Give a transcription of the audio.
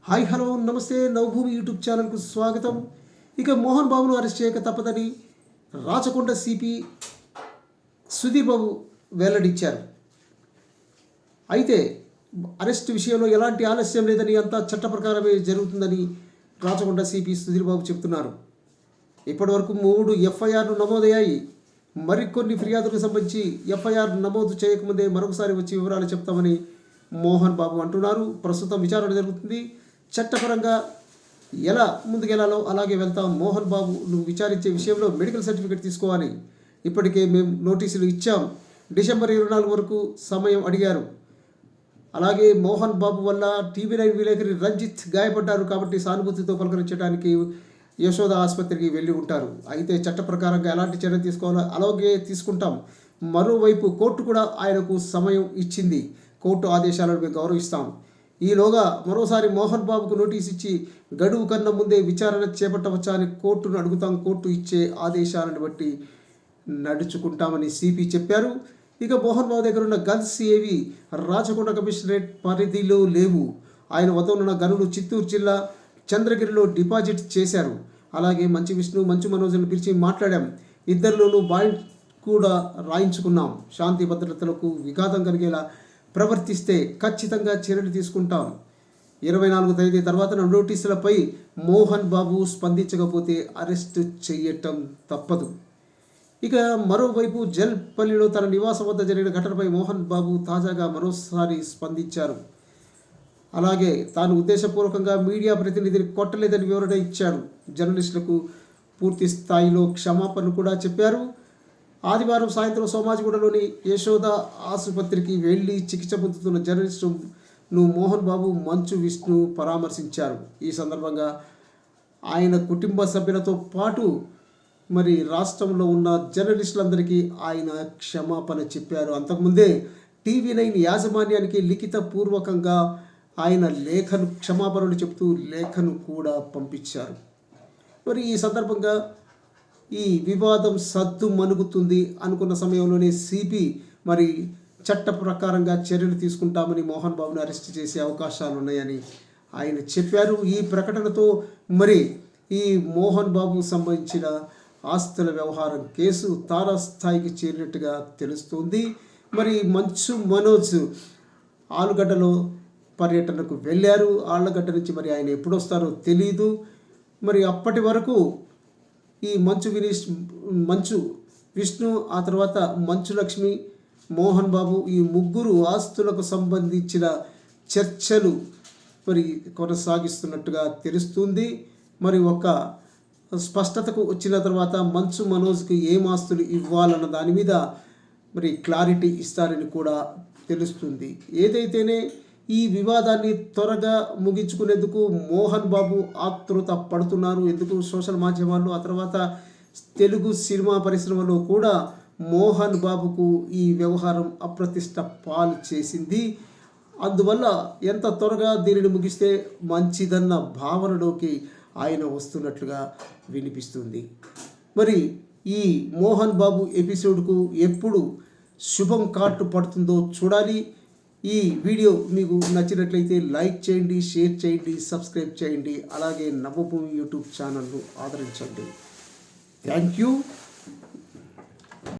Hi hello నమస్తే Navabhoomi YouTube ఛానల్కు స్వాగతం. ఇక మోహన్ బాబును అరెస్ట్ చేయక తప్పదని రాచకొండ సిపి సుధీర్ బాబు వెల్లడించారు. అయితే అరెస్ట్ విషయంలో ఎలాంటి ఆలస్యం లేదని, అంతా చట్ట ప్రకారమే జరుగుతుందని రాచకొండ సిపి సుధీర్ బాబు చెబుతున్నారు. ఇప్పటివరకు 3 ఎఫ్ఐఆర్లు నమోదయ్యాయి. మరికొన్ని ఫిర్యాదులకు సంబంధించి ఎఫ్ఐఆర్ నమోదు చేయకముందే మరొకసారి వచ్చి వివరాలు చెప్తామని మోహన్ బాబు అంటున్నారు. ప్రస్తుతం విచారణ జరుగుతుంది. చట్టపరంగా ఎలా ముందుకెళ్లాలో అలాగే వెళ్తాం. మోహన్ బాబు నువ్వు విచారించే విషయంలో మెడికల్ సర్టిఫికేట్ తీసుకోవాలి. ఇప్పటికే మేము నోటీసులు ఇచ్చాం. డిసెంబర్ 24 వరకు సమయం అడిగారు. అలాగే మోహన్ బాబు వల్ల TV9 విలేకరి రంజిత్ గాయపడ్డారు కాబట్టి సానుభూతితో పలకరించడానికి యశోద ఆసుపత్రికి వెళ్ళి ఉంటారు. అయితే చట్ట ప్రకారంగా ఎలాంటి చర్య తీసుకోవాలో అలాగే తీసుకుంటాం. మరోవైపు కోర్టు కూడా ఆయనకు సమయం ఇచ్చింది. కోర్టు ఆదేశాలను మేము గౌరవిస్తాం. ఈలోగా మరోసారి మోహన్ బాబుకు నోటీస్ ఇచ్చి గడువు కన్నా ముందే విచారణ చేపట్టవచ్చా అని కోర్టును అడుగుతాం. కోర్టు ఇచ్చే ఆదేశాలను బట్టి నడుచుకుంటామని సిపి చెప్పారు. ఇక మోహన్ బాబు దగ్గర ఉన్న గన్స్ ఏవి రాచకొండ కమిషనరేట్ పరిధిలో లేవు. ఆయన వద్ద ఉన్న గనులు చిత్తూరు జిల్లా చంద్రగిరిలో డిపాజిట్ చేశారు. అలాగే మంచు విష్ణు, మంచు మనోజ్ను పిలిచి మాట్లాడాం. ఇద్దరిలోనూ బాండ్ కూడా రాయించుకున్నాం. శాంతి భద్రతలకు విఘాతం కలిగేలా ప్రవర్తిస్తే ఖచ్చితంగా చర్యలు తీసుకుంటాం. 24 తేదీ తర్వాత నోటీసులపై మోహన్ బాబు స్పందించకపోతే అరెస్ట్ చేయటం తప్పదు. ఇక మరోవైపు జల్పల్లిలో తన నివాసం వద్ద జరిగిన ఘటనపై మోహన్ బాబు తాజాగా మరోసారి స్పందించారు. అలాగే తాను ఉద్దేశపూర్వకంగా మీడియా ప్రతినిధిని కొట్టలేదని వివరణ ఇచ్చాడు. జర్నలిస్టులకు పూర్తి స్థాయిలో క్షమాపణలు కూడా చెప్పారు. ఆదివారం సాయంత్రం సోమాజిగూడలోని యశోద ఆసుపత్రికి వెళ్ళి చికిత్స పొందుతున్న జర్నలిస్టును మోహన్ బాబు, మంచు విష్ణు పరామర్శించారు. ఈ సందర్భంగా ఆయన కుటుంబ సభ్యులతో పాటు రాష్ట్రంలో ఉన్న జర్నలిస్టులందరికీ ఆయన క్షమాపణ చెప్పారు. అంతకుముందే TV9 యాజమాన్యానికి లిఖిత పూర్వకంగా ఆయన క్షమాపణలు చెప్తూ లేఖను కూడా పంపించారు. ఈ సందర్భంగా ఈ వివాదం సద్దు మణుగుతుంది అనుకున్న సమయంలోనే సిపి చట్ట ప్రకారంగా చర్యలు తీసుకుంటామని మోహన్ బాబును అరెస్ట్ చేసే అవకాశాలు ఉన్నాయని ఆయన చెప్పారు. ఈ ప్రకటనతో ఈ మోహన్ బాబు సంబంధించిన ఆస్తుల వ్యవహారం కేసు తారాస్థాయికి చేరినట్టుగా తెలుస్తుంది. మంచు మనోజ్ ఆలుగడ్డలో పర్యటనకు వెళ్ళారు. ఆళ్ళగడ్డ నుంచి ఆయన ఎప్పుడు వస్తారో తెలీదు. అప్పటి వరకు ఈ మంచు విష్ణు, ఆ తర్వాత మంచు లక్ష్మి, మోహన్ బాబు ఈ ముగ్గురు ఆస్తులకు సంబంధించిన చర్చలు కొనసాగిస్తున్నట్టుగా తెలుస్తుంది. ఒక స్పష్టతకు వచ్చిన తర్వాత మంచు మనోజ్కి ఏం ఆస్తులు ఇవ్వాలన్న దాని మీద క్లారిటీ ఇస్తారని కూడా తెలుస్తుంది. ఏదైతేనే ఈ వివాదాన్ని త్వరగా ముగించుకునేందుకు మోహన్ బాబు ఆతృత పడుతున్నారు. ఎందుకు సోషల్ మాధ్యమాల్లో, ఆ తర్వాత తెలుగు సినిమా పరిశ్రమలో కూడా మోహన్ బాబుకు ఈ వ్యవహారం అప్రతిష్ట పాలు చేసింది. అందువల్ల ఎంత త్వరగా దీనిని ముగిస్తే మంచిదన్న భావనలోకి ఆయన వస్తున్నట్లుగా వినిపిస్తుంది. ఈ మోహన్ బాబు ఎపిసోడ్కు ఎప్పుడు శుభం కార్డు పడుతుందో చూడాలి. ఈ వీడియో మీకు నచ్చినట్లయితే లైక్ చేయండి, షేర్ చేయండి, సబ్స్క్రైబ్ చేయండి. అలాగే నవభూమి యూట్యూబ్ ఛానల్ను ఆదరించండి. Thank you.